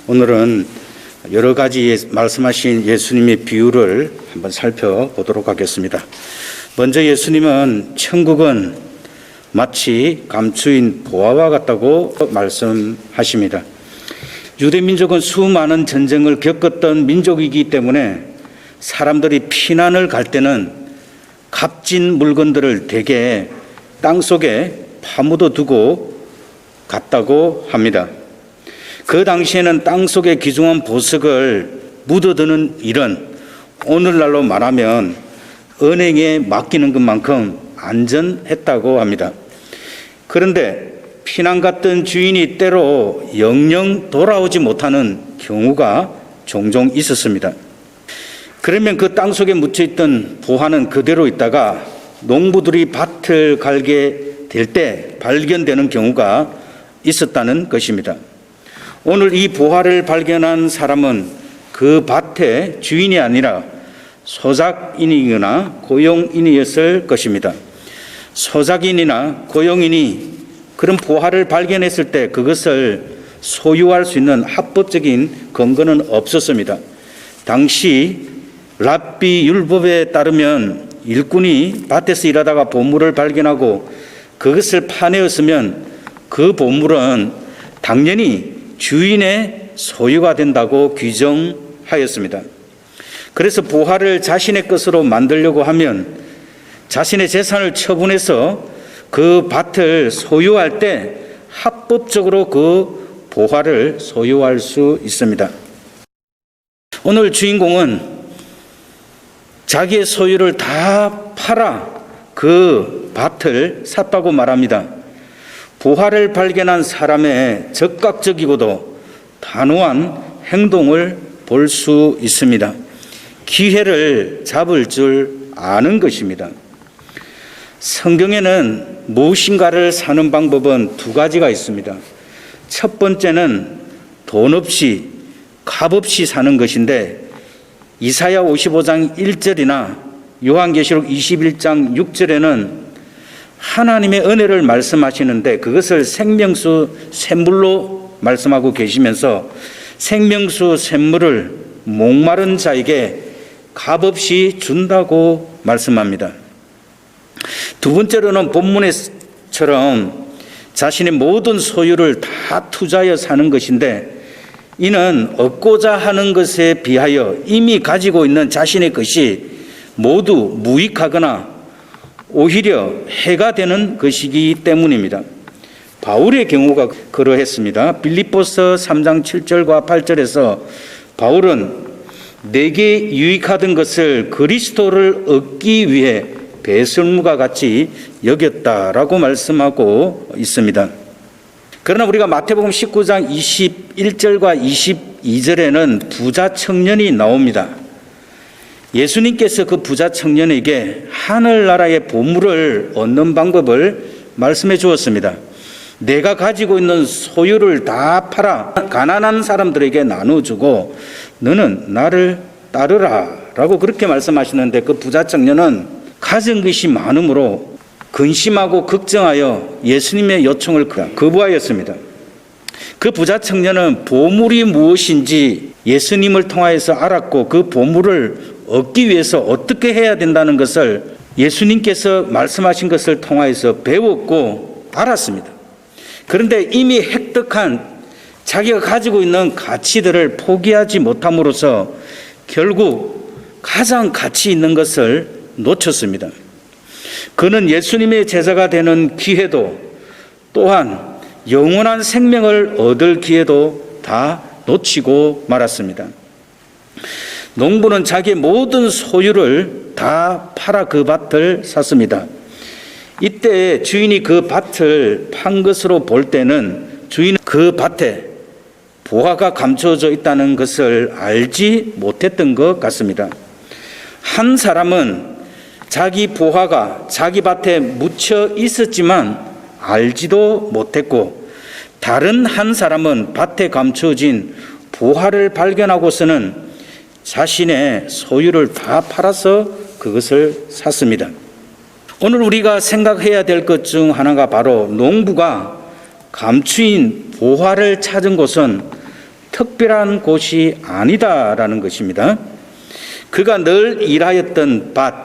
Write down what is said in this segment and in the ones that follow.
오늘은 여러 가지 말씀하신 예수님의 비유를 한번 살펴보도록 하겠습니다. 먼저 예수님은 천국은 마치 감추인 보화와 같다고 말씀하십니다. 유대민족은 수많은 전쟁을 겪었던 민족이기 때문에 사람들이 피난을 갈 때는 값진 물건들을 대개 땅속에 파묻어 두고 갔다고 합니다. 그 당시에는 땅속에 귀중한 보석을 묻어두는 일은 오늘날로 말하면 은행에 맡기는 것만큼 안전했다고 합니다. 그런데 피난 갔던 주인이 때로 영영 돌아오지 못하는 경우가 종종 있었습니다. 그러면 그 땅속에 묻혀있던 보화는 그대로 있다가 농부들이 밭을 갈게 될 때 발견되는 경우가 있었다는 것입니다. 오늘 이 보화를 발견한 사람은 그 밭의 주인이 아니라 소작인이거나 고용인이었을 것입니다. 소작인이나 고용인이 그런 보화를 발견했을 때 그것을 소유할 수 있는 합법적인 근거는 없었습니다. 당시 랍비 율법에 따르면 일꾼이 밭에서 일하다가 보물을 발견하고 그것을 파내었으면 그 보물은 당연히 주인의 소유가 된다고 규정하였습니다. 그래서 보화를 자신의 것으로 만들려고 하면 자신의 재산을 처분해서 그 밭을 소유할 때 합법적으로 그 보화를 소유할 수 있습니다. 오늘 주인공은 자기의 소유를 다 팔아 그 밭을 샀다고 말합니다. 보화를 발견한 사람의 적극적이고도 단호한 행동을 볼 수 있습니다. 기회를 잡을 줄 아는 것입니다. 성경에는 무엇인가를 사는 방법은 두 가지가 있습니다. 첫 번째는 돈 없이 값 없이 사는 것인데 이사야 55장 1절이나 요한계시록 21장 6절에는 하나님의 은혜를 말씀하시는데 그것을 생명수 샘물로 말씀하고 계시면서 생명수 샘물을 목마른 자에게 값없이 준다고 말씀합니다. 두 번째로는 본문에처럼 자신의 모든 소유를 다 투자하여 사는 것인데 이는 얻고자 하는 것에 비하여 이미 가지고 있는 자신의 것이 모두 무익하거나 오히려 해가 되는 것이기 때문입니다. 바울의 경우가 그러했습니다. 빌립보서 3장 7절과 8절에서 바울은 내게 유익하던 것을 그리스도를 얻기 위해 배설물과 같이 여겼다라고 말씀하고 있습니다. 그러나 우리가 마태복음 19장 21절과 22절에는 부자 청년이 나옵니다. 예수님께서 그 부자 청년에게 하늘나라의 보물을 얻는 방법을 말씀해 주었습니다. 내가 가지고 있는 소유를 다 팔아 가난한 사람들에게 나눠주고 너는 나를 따르라 라고 그렇게 말씀하시는데 그 부자 청년은 가진 것이 많으므로 근심하고 걱정하여 예수님의 요청을 거부하였습니다. 그 부자 청년은 보물이 무엇인지 예수님을 통하여서 알았고 그 보물을 얻기 위해서 어떻게 해야 된다는 것을 예수님께서 말씀하신 것을 통하여서 배웠고 알았습니다. 그런데 이미 획득한 자기가 가지고 있는 가치들을 포기하지 못함으로써 결국 가장 가치 있는 것을 놓쳤습니다. 그는 예수님의 제자가 되는 기회도 또한 영원한 생명을 얻을 기회도 다 놓치고 말았습니다. 농부는 자기의 모든 소유를 다 팔아 그 밭을 샀습니다. 이때 주인이 그 밭을 판 것으로 볼 때는 주인은 그 밭에 보화가 감춰져 있다는 것을 알지 못했던 것 같습니다. 한 사람은 자기 보화가 자기 밭에 묻혀 있었지만 알지도 못했고 다른 한 사람은 밭에 감춰진 보화를 발견하고서는 자신의 소유를 다 팔아서 그것을 샀습니다. 오늘 우리가 생각해야 될 것 중 하나가 바로 농부가 감추인 보화를 찾은 곳은 특별한 곳이 아니다라는 것입니다. 그가 늘 일하였던 밭,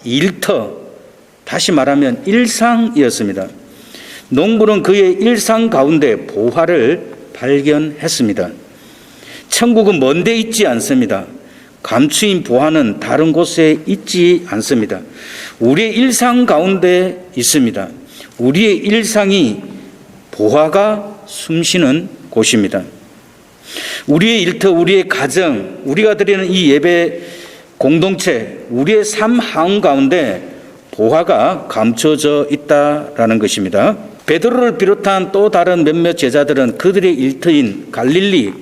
일터, 다시 말하면 일상이었습니다. 농부는 그의 일상 가운데 보화를 발견했습니다. 천국은 먼 데 있지 않습니다. 감추인 보화는 다른 곳에 있지 않습니다. 우리의 일상 가운데 있습니다. 우리의 일상이 보화가 숨쉬는 곳입니다. 우리의 일터, 우리의 가정, 우리가 드리는 이 예배 공동체, 우리의 삶 한가운데 보화가 감춰져 있다라는 것입니다. 베드로를 비롯한 또 다른 몇몇 제자들은 그들의 일터인 갈릴리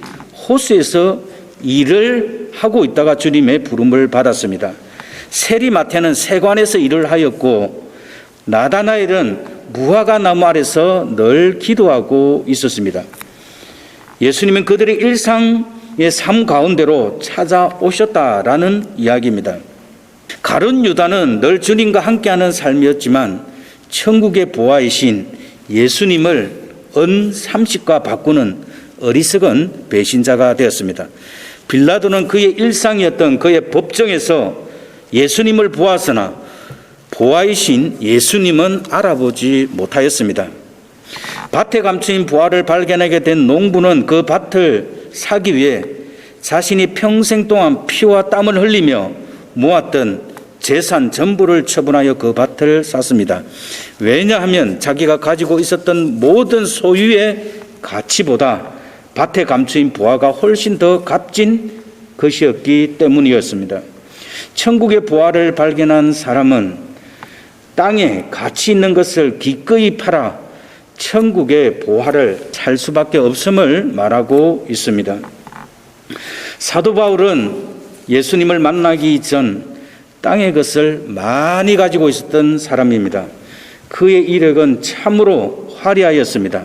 호수에서 일을 하고 있다가 주님의 부름을 받았습니다. 세리마태는 세관에서 일을 하였고 나다나엘은 무화과 나무 아래서 늘 기도하고 있었습니다. 예수님은 그들의 일상의 삶 가운데로 찾아오셨다라는 이야기입니다. 가룟 유다는 늘 주님과 함께하는 삶이었지만 천국의 보화이신 예수님을 은삼식과 바꾸는 어리석은 배신자가 되었습니다. 빌라도는 그의 일상이었던 그의 법정에서 예수님을 보았으나 보화이신 예수님은 알아보지 못하였습니다. 밭에 감추인 보화를 발견하게 된 농부는 그 밭을 사기 위해 자신이 평생 동안 피와 땀을 흘리며 모았던 재산 전부를 처분하여 그 밭을 샀습니다. 왜냐하면 자기가 가지고 있었던 모든 소유의 가치보다 밭에 감추인 보화가 훨씬 더 값진 것이었기 때문이었습니다. 천국의 보화를 발견한 사람은 땅에 가치 있는 것을 기꺼이 팔아 천국의 보화를 살 수밖에 없음을 말하고 있습니다. 사도 바울은 예수님을 만나기 전 땅의 것을 많이 가지고 있었던 사람입니다. 그의 이력은 참으로 화려하였습니다.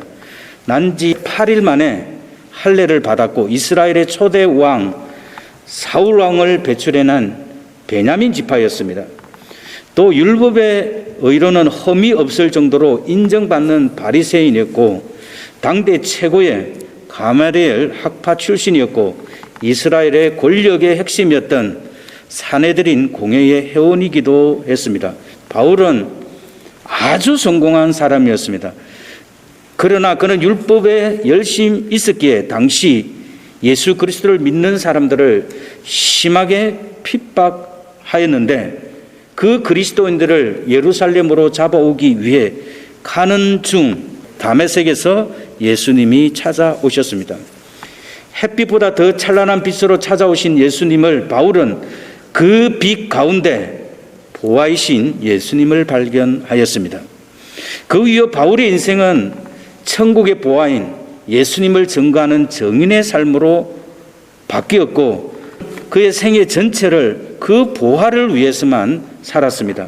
난지 8일 만에 할례를 받았고 이스라엘의 초대 왕 사울 왕을 배출해낸 베냐민 지파였습니다. 또 율법의 의로는 흠이 없을 정도로 인정받는 바리새인이었고 당대 최고의 가말리엘 학파 출신이었고 이스라엘의 권력의 핵심이었던 사내들인 공회의 회원이기도 했습니다. 바울은 아주 성공한 사람이었습니다. 그러나 그는 율법에 열심히 있었기에 당시 예수 그리스도를 믿는 사람들을 심하게 핍박하였는데 그 그리스도인들을 예루살렘으로 잡아오기 위해 가는 중 다메섹에서 예수님이 찾아오셨습니다. 햇빛보다 더 찬란한 빛으로 찾아오신 예수님을 바울은 그 빛 가운데 보화이신 예수님을 발견하였습니다. 그 이후 바울의 인생은 천국의 보화인 예수님을 증거하는 정인의 삶으로 바뀌었고 그의 생애 전체를 그 보화를 위해서만 살았습니다.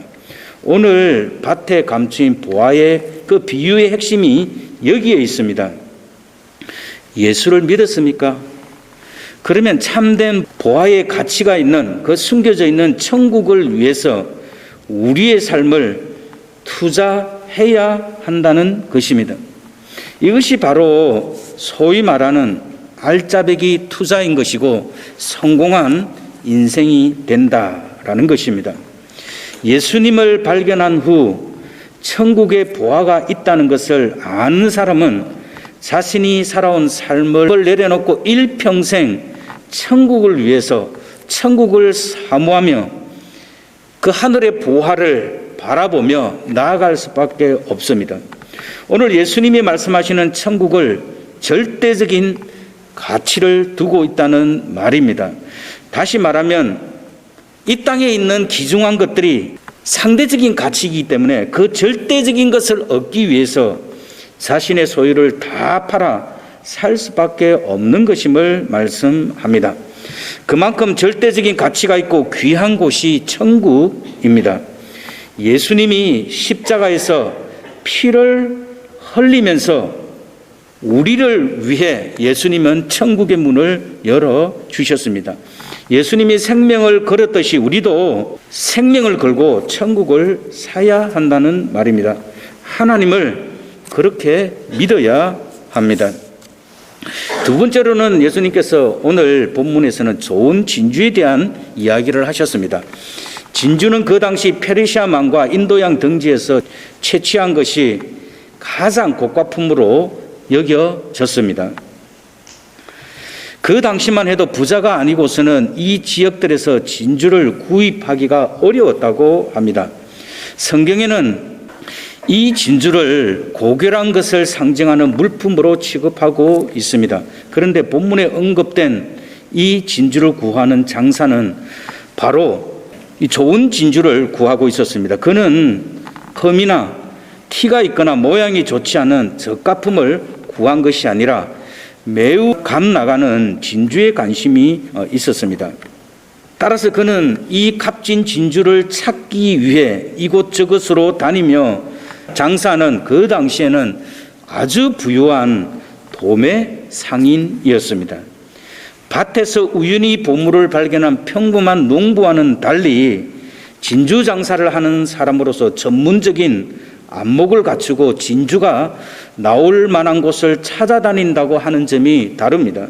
오늘 밭에 감추인 보화의 그 비유의 핵심이 여기에 있습니다. 예수를 믿었습니까? 그러면 참된 보화의 가치가 있는 그 숨겨져 있는 천국을 위해서 우리의 삶을 투자해야 한다는 것입니다. 이것이 바로 소위 말하는 알짜배기 투자인 것이고 성공한 인생이 된다라는 것입니다. 예수님을 발견한 후 천국의 보화가 있다는 것을 아는 사람은 자신이 살아온 삶을 내려놓고 일평생 천국을 위해서 천국을 사모하며 그 하늘의 보화를 바라보며 나아갈 수밖에 없습니다. 오늘 예수님이 말씀하시는 천국을 절대적인 가치를 두고 있다는 말입니다. 다시 말하면 이 땅에 있는 귀중한 것들이 상대적인 가치이기 때문에 그 절대적인 것을 얻기 위해서 자신의 소유를 다 팔아 살 수밖에 없는 것임을 말씀합니다. 그만큼 절대적인 가치가 있고 귀한 곳이 천국입니다. 예수님이 십자가에서 피를 흘리면서 우리를 위해 예수님은 천국의 문을 열어주셨습니다. 예수님이 생명을 걸었듯이 우리도 생명을 걸고 천국을 사야 한다는 말입니다. 하나님을 그렇게 믿어야 합니다. 두 번째로는 예수님께서 오늘 본문에서는 좋은 진주에 대한 이야기를 하셨습니다. 진주는 그 당시 페르시아 망과 인도양 등지에서 채취한 것이 가장 고가품으로 여겨졌습니다. 그 당시만 해도 부자가 아니고서는 이 지역들에서 진주를 구입하기가 어려웠다고 합니다. 성경에는 이 진주를 고결한 것을 상징하는 물품으로 취급하고 있습니다. 그런데 본문에 언급된 이 진주를 구하는 장사는 바로 이 좋은 진주를 구하고 있었습니다. 그는 흠이나 티가 있거나 모양이 좋지 않은 저가품을 구한 것이 아니라 매우 값 나가는 진주에 관심이 있었습니다. 따라서 그는 이 값진 진주를 찾기 위해 이곳저곳으로 다니며 장사는 그 당시에는 아주 부유한 도매 상인이었습니다. 밭에서 우연히 보물을 발견한 평범한 농부와는 달리 진주 장사를 하는 사람으로서 전문적인 안목을 갖추고 진주가 나올 만한 곳을 찾아다닌다고 하는 점이 다릅니다.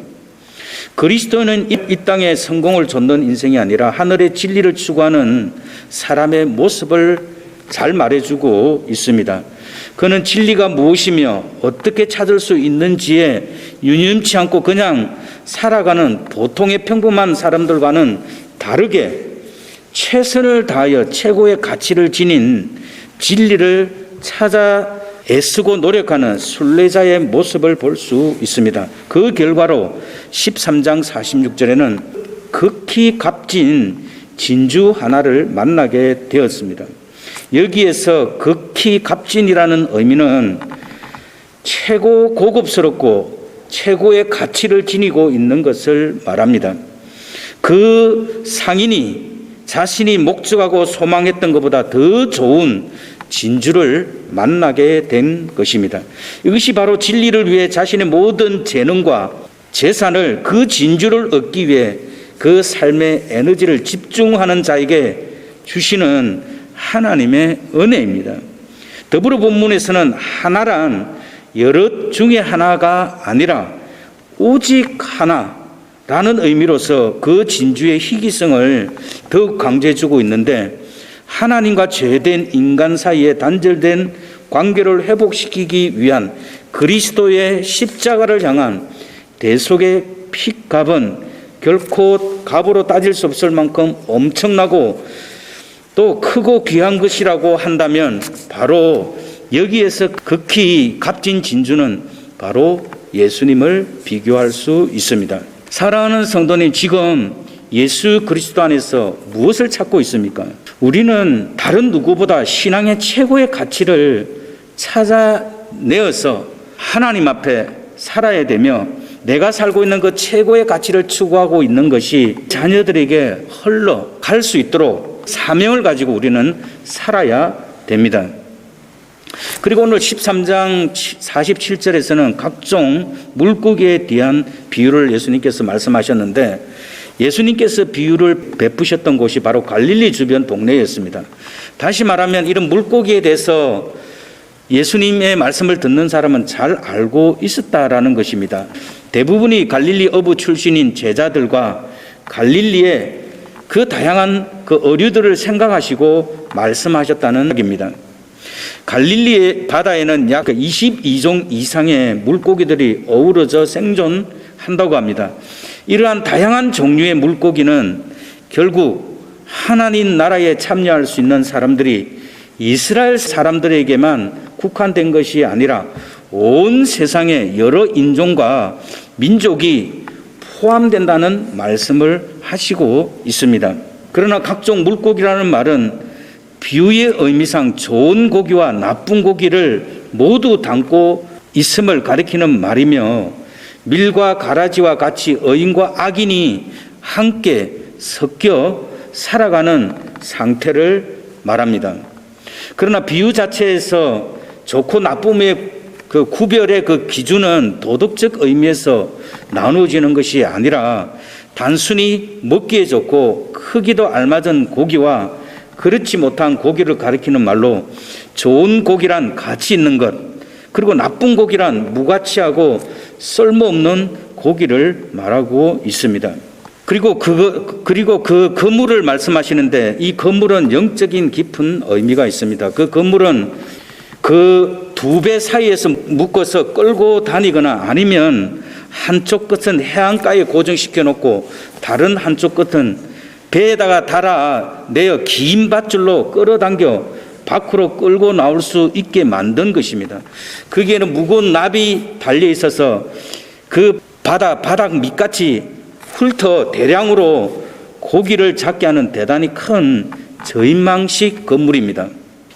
그리스도는 이 땅에 성공을 좇는 인생이 아니라 하늘의 진리를 추구하는 사람의 모습을 잘 말해주고 있습니다. 그는 진리가 무엇이며 어떻게 찾을 수 있는지에 유념치 않고 그냥 살아가는 보통의 평범한 사람들과는 다르게 최선을 다하여 최고의 가치를 지닌 진리를 찾아 애쓰고 노력하는 순례자의 모습을 볼 수 있습니다. 그 결과로 13장 46절에는 극히 값진 진주 하나를 만나게 되었습니다. 여기에서 극히 값진이라는 의미는 최고 고급스럽고 최고의 가치를 지니고 있는 것을 말합니다. 그 상인이 자신이 목적하고 소망했던 것보다 더 좋은 진주를 만나게 된 것입니다. 이것이 바로 진리를 위해 자신의 모든 재능과 재산을 그 진주를 얻기 위해 그 삶의 에너지를 집중하는 자에게 주시는 하나님의 은혜입니다. 더불어 본문에서는 하나란 여럿 중에 하나가 아니라 오직 하나라는 의미로서 그 진주의 희귀성을 더욱 강조해주고 있는데, 하나님과 죄된 인간 사이에 단절된 관계를 회복시키기 위한 그리스도의 십자가를 향한 대속의 핏값은 결코 값으로 따질 수 없을 만큼 엄청나고 또 크고 귀한 것이라고 한다면 바로 여기에서 극히 값진 진주는 바로 예수님을 비교할 수 있습니다. 사랑하는 성도님, 지금 예수 그리스도 안에서 무엇을 찾고 있습니까? 우리는 다른 누구보다 신앙의 최고의 가치를 찾아내어서 하나님 앞에 살아야 되며, 내가 살고 있는 그 최고의 가치를 추구하고 있는 것이 자녀들에게 흘러갈 수 있도록 사명을 가지고 우리는 살아야 됩니다. 그리고 오늘 13장 47절에서는 각종 물고기에 대한 비유를 예수님께서 말씀하셨는데, 예수님께서 비유를 베푸셨던 곳이 바로 갈릴리 주변 동네였습니다. 다시 말하면 이런 물고기에 대해서 예수님의 말씀을 듣는 사람은 잘 알고 있었다라는 것입니다. 대부분이 갈릴리 어부 출신인 제자들과 갈릴리의 그 다양한 그 어류들을 생각하시고 말씀하셨다는 얘기입니다. 갈릴리의 바다에는 약 22종 이상의 물고기들이 어우러져 생존한다고 합니다. 이러한 다양한 종류의 물고기는 결국 하나님 나라에 참여할 수 있는 사람들이 이스라엘 사람들에게만 국한된 것이 아니라 온 세상의 여러 인종과 민족이 포함된다는 말씀을 하시고 있습니다. 그러나 각종 물고기라는 말은 비유의 의미상 좋은 고기와 나쁜 고기를 모두 담고 있음을 가리키는 말이며, 밀과 가라지와 같이 의인과 악인이 함께 섞여 살아가는 상태를 말합니다. 그러나 비유 자체에서 좋고 나쁨의 그 구별의 그 기준은 도덕적 의미에서 나누어지는 것이 아니라 단순히 먹기에 좋고 크기도 알맞은 고기와 그렇지 못한 고기를 가리키는 말로, 좋은 고기란 가치 있는 것, 그리고 나쁜 고기란 무가치하고 쓸모없는 고기를 말하고 있습니다. 그리고 그 그물을 말씀하시는데 이 그물은 영적인 깊은 의미가 있습니다. 그 그물은 그 두 배 사이에서 묶어서 끌고 다니거나 아니면 한쪽 끝은 해안가에 고정시켜 놓고 다른 한쪽 끝은 배에다가 달아내어 긴 밧줄로 끌어당겨 밖으로 끌고 나올 수 있게 만든 것입니다. 거기에는 무거운 납이 달려 있어서 그 바닥 밑같이 훑어 대량으로 고기를 잡게 하는 대단히 큰 저인망식 건물입니다.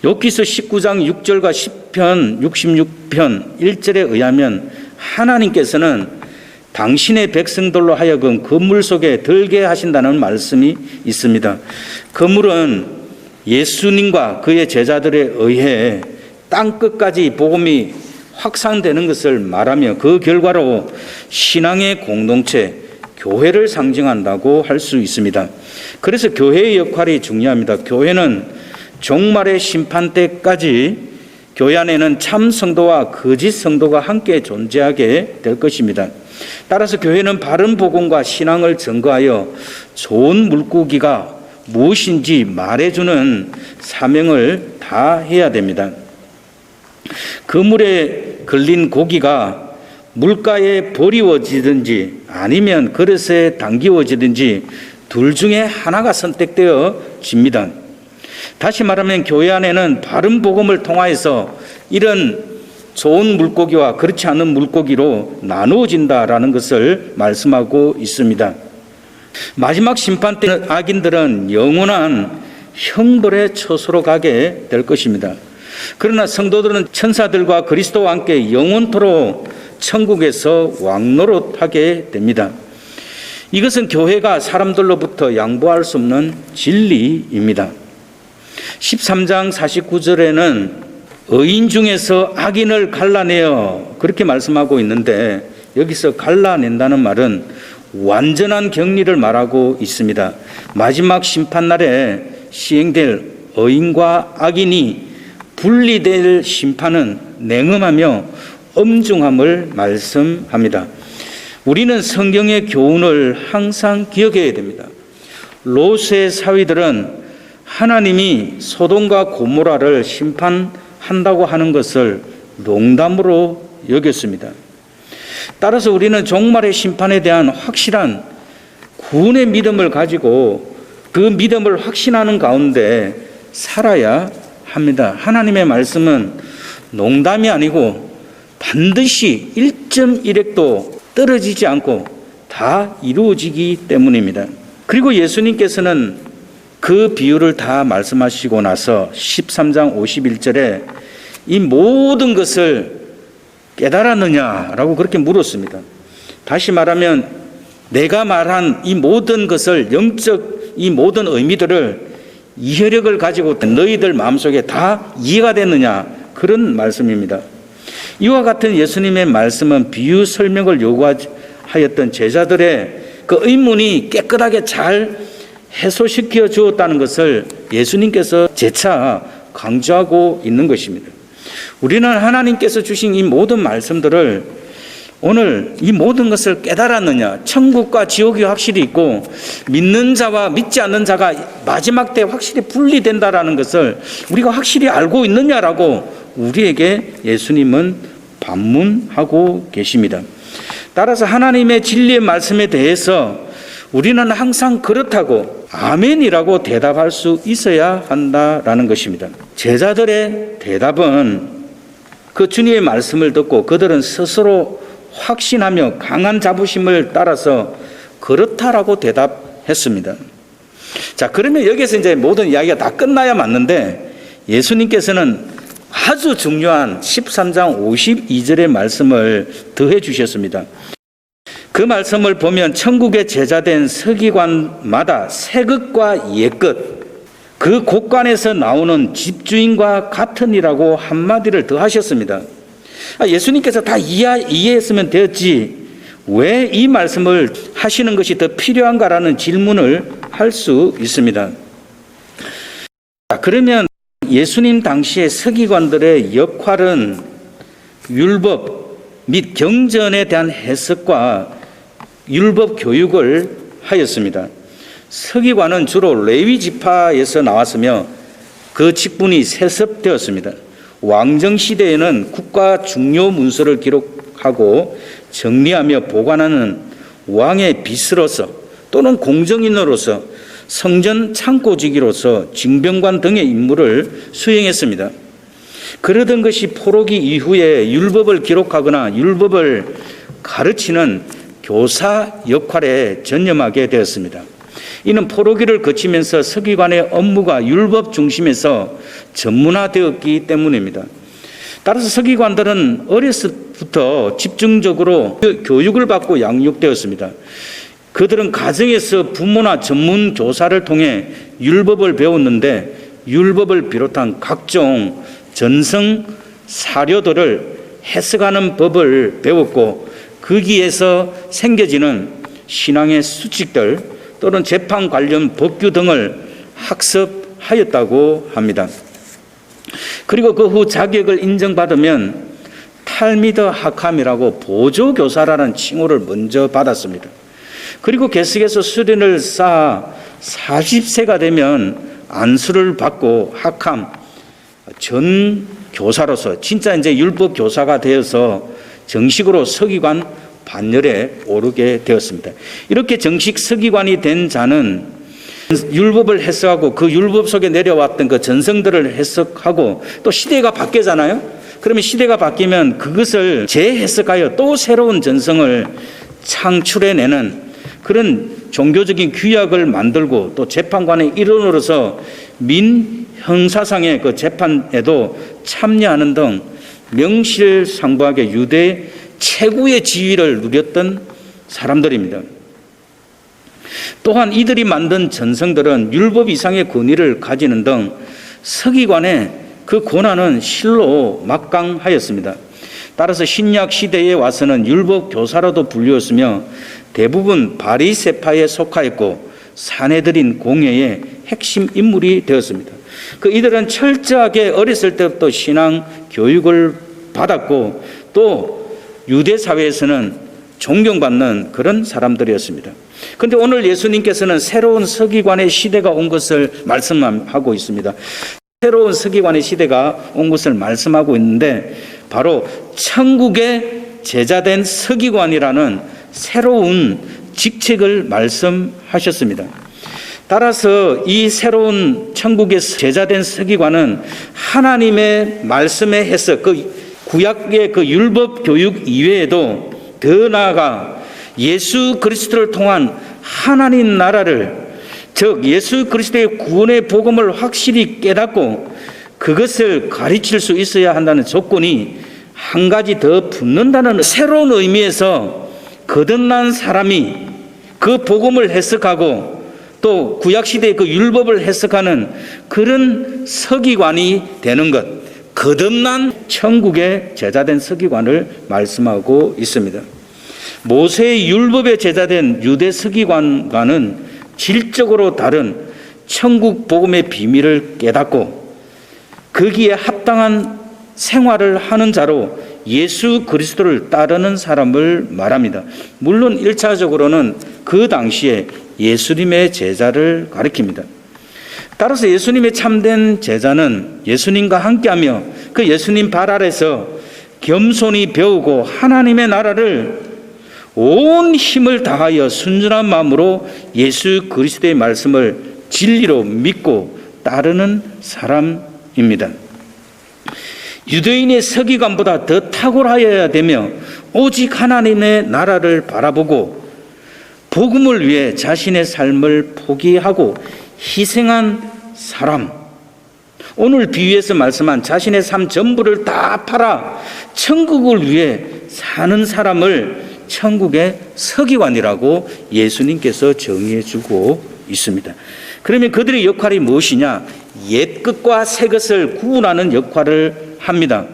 욥기서 19장 6절과 10편 66편 1절에 의하면 하나님께서는 당신의 백성들로 하여금 그물 속에 들게 하신다는 말씀이 있습니다. 그물은 예수님과 그의 제자들에 의해 땅끝까지 복음이 확산되는 것을 말하며 그 결과로 신앙의 공동체, 교회를 상징한다고 할 수 있습니다. 그래서 교회의 역할이 중요합니다. 교회는 종말의 심판 때까지 교회 안에는 참 성도와 거짓 성도가 함께 존재하게 될 것입니다. 따라서 교회는 바른 복음과 신앙을 증거하여 좋은 물고기가 무엇인지 말해주는 사명을 다해야 됩니다. 그물에 걸린 고기가 물가에 버리워지든지 아니면 그릇에 담기워지든지 둘 중에 하나가 선택되어집니다. 다시 말하면 교회 안에는 바른 복음을 통하여서 이런 좋은 물고기와 그렇지 않은 물고기로 나누어진다라는 것을 말씀하고 있습니다. 마지막 심판 때 악인들은 영원한 형벌의 처소로 가게 될 것입니다. 그러나 성도들은 천사들과 그리스도와 함께 영원토록 천국에서 왕노릇하게 됩니다. 이것은 교회가 사람들로부터 양보할 수 없는 진리입니다. 13장 49절에는 의인 중에서 악인을 갈라내어 그렇게 말씀하고 있는데 여기서 갈라낸다는 말은 완전한 격리를 말하고 있습니다. 마지막 심판날에 시행될 의인과 악인이 분리될 심판은 냉엄하며 엄중함을 말씀합니다. 우리는 성경의 교훈을 항상 기억해야 됩니다. 롯의 사위들은 하나님이 소돔과 고모라를 심판한다고 하는 것을 농담으로 여겼습니다. 따라서 우리는 종말의 심판에 대한 확실한 구원의 믿음을 가지고 그 믿음을 확신하는 가운데 살아야 합니다. 하나님의 말씀은 농담이 아니고 반드시 1.1핵도 떨어지지 않고 다 이루어지기 때문입니다. 그리고 예수님께서는 그 비유를 다 말씀하시고 나서 13장 51절에 이 모든 것을 깨달았느냐라고 그렇게 물었습니다. 다시 말하면 내가 말한 이 모든 것을 영적 이 모든 의미들을 이해력을 가지고 너희들 마음속에 다 이해가 됐느냐 그런 말씀입니다. 이와 같은 예수님의 말씀은 비유 설명을 요구하였던 제자들의 그 의문이 깨끗하게 잘 해소시켜 주었다는 것을 예수님께서 재차 강조하고 있는 것입니다. 우리는 하나님께서 주신 이 모든 말씀들을 오늘 이 모든 것을 깨달았느냐, 천국과 지옥이 확실히 있고 믿는 자와 믿지 않는 자가 마지막 때 확실히 분리된다라는 것을 우리가 확실히 알고 있느냐라고 우리에게 예수님은 반문하고 계십니다. 따라서 하나님의 진리의 말씀에 대해서 우리는 항상 그렇다고 아멘이라고 대답할 수 있어야 한다라는 것입니다. 제자들의 대답은 그 주님의 말씀을 듣고 그들은 스스로 확신하며 강한 자부심을 따라서 그렇다라고 대답했습니다. 자, 그러면 여기서 이제 모든 이야기가 다 끝나야 맞는데 예수님께서는 아주 중요한 13장 52절의 말씀을 더해 주셨습니다. 그 말씀을 보면 천국의 제자된 서기관마다 새것과 옛것 그 곳간에서 나오는 집주인과 같으니라고 한마디를 더 하셨습니다. 예수님께서 다 이해했으면 되었지 왜 이 말씀을 하시는 것이 더 필요한가라는 질문을 할 수 있습니다. 그러면 예수님 당시의 서기관들의 역할은 율법 및 경전에 대한 해석과 율법 교육을 하였습니다. 서기관은 주로 레위 지파에서 나왔으며 그 직분이 세습되었습니다. 왕정 시대에는 국가 중요 문서를 기록하고 정리하며 보관하는 왕의 비서로서 또는 공정인으로서 성전 창고지기로서 징병관 등의 임무를 수행했습니다. 그러던 것이 포로기 이후에 율법을 기록하거나 율법을 가르치는 교사 역할에 전념하게 되었습니다. 이는 포로기를 거치면서 서기관의 업무가 율법 중심에서 전문화되었기 때문입니다. 따라서 서기관들은 어렸을부터 집중적으로 교육을 받고 양육되었습니다. 그들은 가정에서 부모나 전문 교사를 통해 율법을 배웠는데 율법을 비롯한 각종 전성 사료들을 해석하는 법을 배웠고 거기에서 생겨지는 신앙의 수칙들 또는 재판 관련 법규 등을 학습하였다고 합니다. 그리고 그 후 자격을 인정받으면 탈미드 하캄이라고 보조교사라는 칭호를 먼저 받았습니다. 그리고 계속해서 수련을 쌓아 40세가 되면 안수를 받고 하캄 전 교사로서 진짜 이제 율법 교사가 되어서 정식으로 서기관 반열에 오르게 되었습니다. 이렇게 정식 서기관이 된 자는 율법을 해석하고 그 율법 속에 내려왔던 그 전성들을 해석하고 또 시대가 바뀌잖아요. 그러면 시대가 바뀌면 그것을 재해석하여 또 새로운 전성을 창출해내는 그런 종교적인 규약을 만들고 또 재판관의 일원으로서 민형사상의 그 재판에도 참여하는 등 명실상부하게 유대 최고의 지위를 누렸던 사람들입니다. 또한 이들이 만든 전성들은 율법 이상의 권위를 가지는 등 서기관의 그 권한은 실로 막강하였습니다. 따라서 신약 시대에 와서는 율법 교사로도 불리웠으며 대부분 바리새파에 속하였고 사내들인 공회의 핵심 인물이 되었습니다. 이들은 철저하게 어렸을 때부터 신앙 교육을 받았고 또 유대 사회에서는 존경받는 그런 사람들이었습니다. 그런데 오늘 예수님께서는 새로운 서기관의 시대가 온 것을 말씀하고 있습니다. 새로운 서기관의 시대가 온 것을 말씀하고 있는데 바로 천국의 제자된 서기관이라는 새로운 직책을 말씀하셨습니다. 따라서 이 새로운 천국의 제자된 서기관은 하나님의 말씀의 해석, 그 구약의 그 율법 교육 이외에도 더 나아가 예수 그리스도를 통한 하나님 나라를, 즉 예수 그리스도의 구원의 복음을 확실히 깨닫고 그것을 가르칠 수 있어야 한다는 조건이 한 가지 더 붙는다는 새로운 의미에서 거듭난 사람이 그 복음을 해석하고 또 구약시대의 그 율법을 해석하는 그런 서기관이 되는 것, 거듭난 천국의 제자된 서기관을 말씀하고 있습니다. 모세의 율법의 제자된 유대 서기관과는 질적으로 다른 천국 복음의 비밀을 깨닫고 거기에 합당한 생활을 하는 자로 예수 그리스도를 따르는 사람을 말합니다. 물론 1차적으로는 그 당시에 예수님의 제자를 가리킵니다. 따라서 예수님의 참된 제자는 예수님과 함께하며 그 예수님 발 아래서 겸손히 배우고 하나님의 나라를 온 힘을 다하여 순전한 마음으로 예수 그리스도의 말씀을 진리로 믿고 따르는 사람입니다. 유대인의 서기관보다 더 탁월하여야 되며 오직 하나님의 나라를 바라보고 복음을 위해 자신의 삶을 포기하고 희생한 사람, 오늘 비유에서 말씀한 자신의 삶 전부를 다 팔아 천국을 위해 사는 사람을 천국의 서기관이라고 예수님께서 정의해 주고 있습니다. 그러면 그들의 역할이 무엇이냐? 옛것과 새것을 구분하는 역할을 합니다.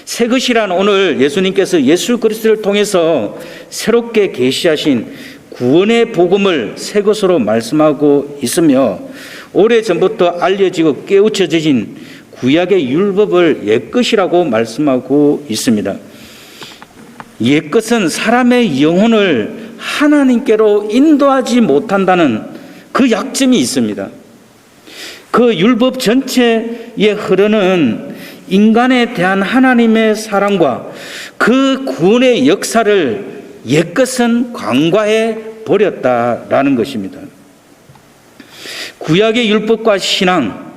새것이란 오늘 예수님께서 예수 그리스도를 통해서 새롭게 계시하신 구원의 복음을 새것으로 말씀하고 있으며 오래전부터 알려지고 깨우쳐진 구약의 율법을 옛것이라고 말씀하고 있습니다. 옛것은 사람의 영혼을 하나님께로 인도하지 못한다는 그 약점이 있습니다. 그 율법 전체에 흐르는 인간에 대한 하나님의 사랑과 그 구원의 역사를 옛것은 간과해 버렸다라는 것입니다. 구약의 율법과 신앙,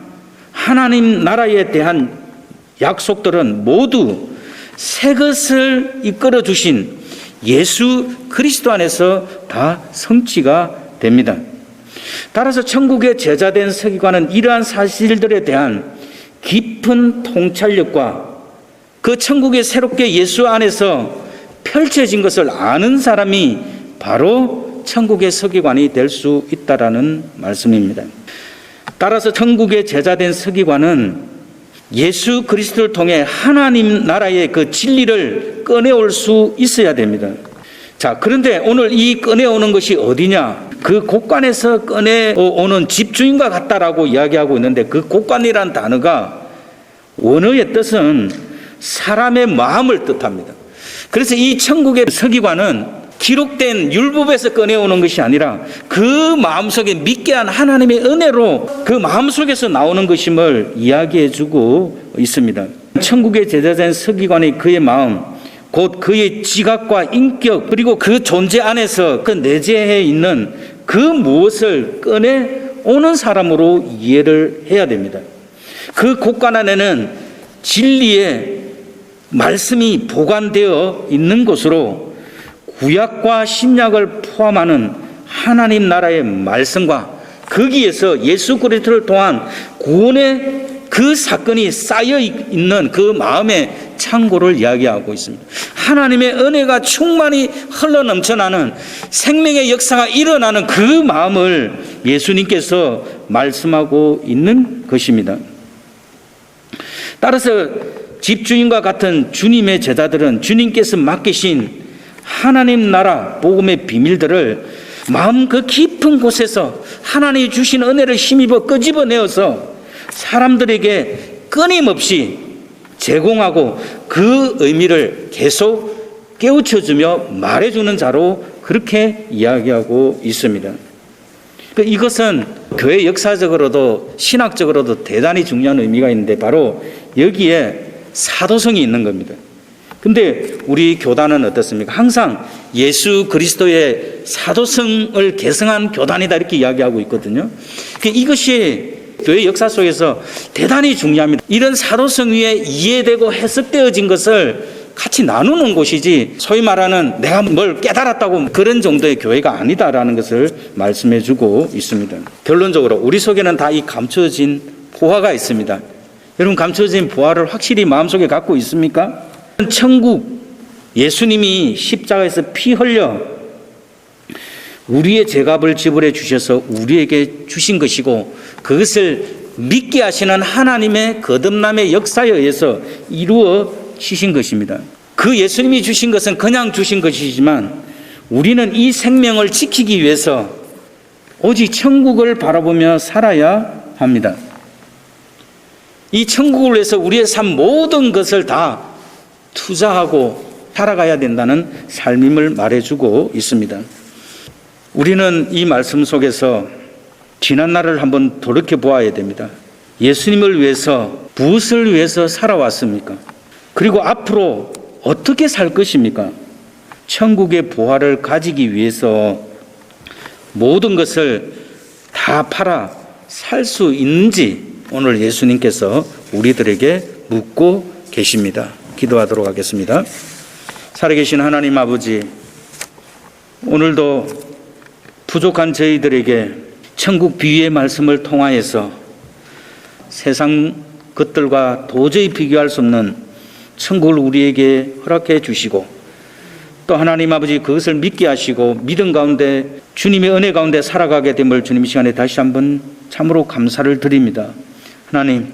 하나님 나라에 대한 약속들은 모두 새 것을 이끌어 주신 예수 그리스도 안에서 다 성취가 됩니다. 따라서 천국의 제자된 서기관은 이러한 사실들에 대한 깊은 통찰력과 그 천국에 새롭게 예수 안에서 펼쳐진 것을 아는 사람이 바로 천국의 서기관이 될 수 있다라는 말씀입니다. 따라서 천국의 제자된 서기관은 예수 그리스도를 통해 하나님 나라의 그 진리를 꺼내올 수 있어야 됩니다. 자, 그런데 오늘 이 꺼내오는 것이 어디냐? 그 곳간에서 꺼내오는 집주인과 같다라고 이야기하고 있는데, 그 곳간이란 단어가 원어의 뜻은 사람의 마음을 뜻합니다. 그래서 이 천국의 서기관은 기록된 율법에서 꺼내오는 것이 아니라 그 마음속에 믿게 한 하나님의 은혜로 그 마음속에서 나오는 것임을 이야기해 주고 있습니다. 천국의 제자된 서기관이 그의 마음, 곧 그의 지각과 인격, 그리고 그 존재 안에서 그 내재해 있는 그 무엇을 꺼내오는 사람으로 이해를 해야 됩니다. 그 곳간 안에는 진리의 말씀이 보관되어 있는 곳으로 구약과 신약을 포함하는 하나님 나라의 말씀과 거기에서 예수 그리스도를 통한 구원의 그 사건이 쌓여 있는 그 마음의 창고를 이야기하고 있습니다. 하나님의 은혜가 충만히 흘러넘쳐나는 생명의 역사가 일어나는 그 마음을 예수님께서 말씀하고 있는 것입니다. 따라서 집주인과 같은 주님의 제자들은 주님께서 맡기신 하나님 나라 복음의 비밀들을 마음 그 깊은 곳에서 하나님이 주신 은혜를 힘입어 끄집어내어서 사람들에게 끊임없이 제공하고 그 의미를 계속 깨우쳐주며 말해주는 자로 그렇게 이야기하고 있습니다. 이것은 교회 역사적으로도 신학적으로도 대단히 중요한 의미가 있는데, 바로 여기에 사도성이 있는 겁니다. 근데 우리 교단은 어떻습니까? 항상 예수 그리스도의 사도성을 계승한 교단이다 이렇게 이야기하고 있거든요. 이것이 교회 역사 속에서 대단히 중요합니다. 이런 사도성 위에 이해되고 해석되어진 것을 같이 나누는 곳이지, 소위 말하는 내가 뭘 깨달았다고 그런 정도의 교회가 아니다라는 것을 말씀해 주고 있습니다. 결론적으로 우리 속에는 다 이 감춰진 보화가 있습니다. 여러분, 감춰진 보화를 확실히 마음속에 갖고 있습니까? 천국, 예수님이 십자가에서 피 흘려 우리의 죄값을 지불해 주셔서 우리에게 주신 것이고, 그것을 믿게 하시는 하나님의 거듭남의 역사에 의해서 이루어지신 것입니다. 그 예수님이 주신 것은 그냥 주신 것이지만 우리는 이 생명을 지키기 위해서 오직 천국을 바라보며 살아야 합니다. 이 천국을 위해서 우리의 삶 모든 것을 다 투자하고 살아가야 된다는 삶임을 말해주고 있습니다. 우리는 이 말씀 속에서 지난 날을 한번 돌이켜 보아야 됩니다. 예수님을 위해서 무엇을 위해서 살아왔습니까? 그리고 앞으로 어떻게 살 것입니까? 천국의 보화를 가지기 위해서 모든 것을 다 팔아 살 수 있는지 오늘 예수님께서 우리들에게 묻고 계십니다. 기도하도록 하겠습니다. 살아계신 하나님 아버지, 오늘도 부족한 저희들에게 천국 비유의 말씀을 통하여서 세상 것들과 도저히 비교할 수 없는 천국을 우리에게 허락해 주시고, 또 하나님 아버지 그것을 믿게 하시고 믿음 가운데 주님의 은혜 가운데 살아가게 됨을 주님 이 시간에 다시 한번 참으로 감사를 드립니다. 하나님,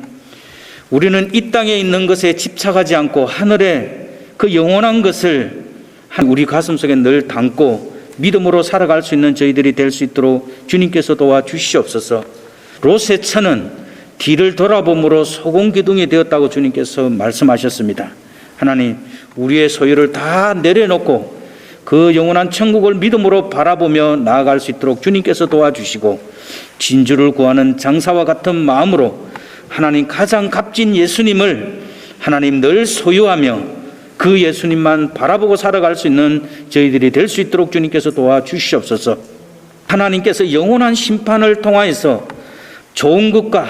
우리는 이 땅에 있는 것에 집착하지 않고 하늘의 그 영원한 것을 우리 가슴속에 늘 담고 믿음으로 살아갈 수 있는 저희들이 될 수 있도록 주님께서 도와주시옵소서. 롯의 처는 뒤를 돌아봄으로 소금기둥이 되었다고 주님께서 말씀하셨습니다. 하나님, 우리의 소유를 다 내려놓고 그 영원한 천국을 믿음으로 바라보며 나아갈 수 있도록 주님께서 도와주시고, 진주를 구하는 장사와 같은 마음으로 하나님 가장 값진 예수님을 하나님 늘 소유하며 그 예수님만 바라보고 살아갈 수 있는 저희들이 될 수 있도록 주님께서 도와주시옵소서. 하나님께서 영원한 심판을 통하여서 좋은 것과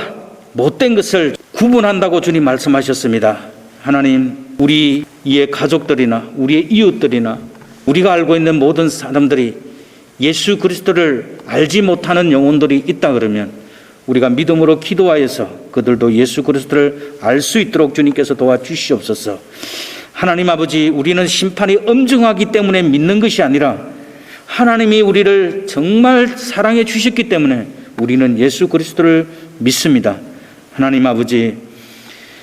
못된 것을 구분한다고 주님 말씀하셨습니다. 하나님, 우리의 가족들이나 우리의 이웃들이나 우리가 알고 있는 모든 사람들이 예수 그리스도를 알지 못하는 영혼들이 있다 그러면 우리가 믿음으로 기도하여서 그들도 예수 그리스도를 알 수 있도록 주님께서 도와주시옵소서. 하나님 아버지, 우리는 심판이 엄중하기 때문에 믿는 것이 아니라 하나님이 우리를 정말 사랑해 주셨기 때문에 우리는 예수 그리스도를 믿습니다. 하나님 아버지,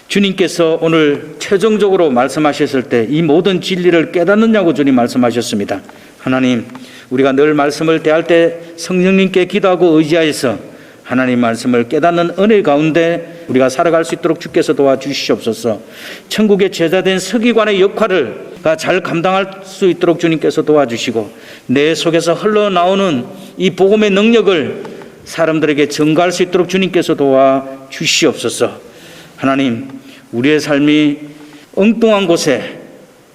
주님께서 오늘 최종적으로 말씀하셨을 때 이 모든 진리를 깨닫느냐고 주님 말씀하셨습니다. 하나님, 우리가 늘 말씀을 대할 때 성령님께 기도하고 의지하여서 하나님 말씀을 깨닫는 은혜 가운데 우리가 살아갈 수 있도록 주께서 도와주시옵소서. 천국의 제자된 서기관의 역할을 잘 감당할 수 있도록 주님께서 도와주시고, 내 속에서 흘러나오는 이 복음의 능력을 사람들에게 전가할 수 있도록 주님께서 도와주시옵소서. 하나님, 우리의 삶이 엉뚱한 곳에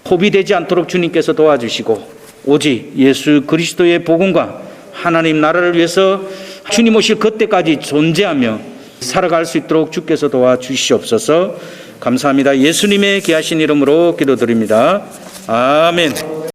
포비되지 않도록 주님께서 도와주시고, 오직 예수 그리스도의 복음과 하나님 나라를 위해서 주님 오실 그때까지 존재하며 살아갈 수 있도록 주께서 도와주시옵소서. 감사합니다. 예수님의 귀하신 이름으로 기도드립니다. 아멘.